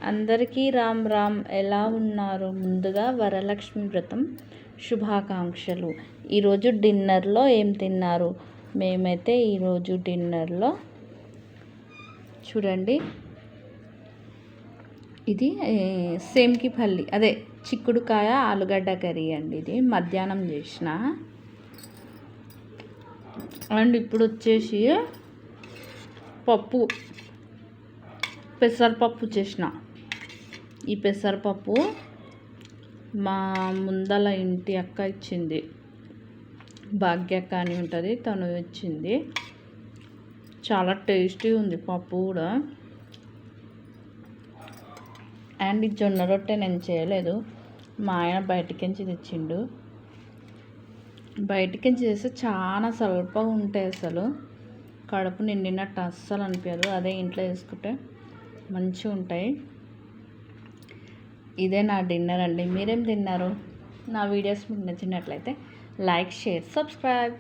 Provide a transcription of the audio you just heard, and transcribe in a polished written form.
అందరికీ రామ్ రామ్. ఎలా ఉన్నారు? ముందుగా వరలక్ష్మి వ్రతం శుభాకాంక్షలు. ఈరోజు డిన్నర్లో ఏం తిన్నారు? మేమైతే ఈరోజు డిన్నర్లో చూడండి, ఇది సేమ్కి పల్లి, అదే చిక్కుడుకాయ ఆలుగడ్డ కర్రీ అండి. ఇది మధ్యాహ్నం చేసిన. అండ్ ఇప్పుడు వచ్చేసి పెసరపప్పు చేసిన. ఈ పెసరపప్పు మా ముందల ఇంటి అక్క ఇచ్చింది, భాగ్యక్క అని ఉంటుంది, తను ఇచ్చింది. చాలా టేస్టీ ఉంది పప్పు కూడా. అండ్ ఈ జొన్న రొట్టె నేను చేయలేదు, మా ఆయన బయటికించి తెచ్చిండు. బయటికించి చేస్తే చాలా స్వల్పంగా ఉంటాయి, అసలు కడుపు నిండినట్టు అస్సలు అనిపించదు. అదే ఇంట్లో వేసుకుంటే మంచిగా ఉంటాయి. ఇదే నా డిన్నర్ అండి. మీరేం తిన్నారు? నా వీడియోస్ మీకు నచ్చినట్లయితే లైక్, షేర్, సబ్స్క్రైబ్.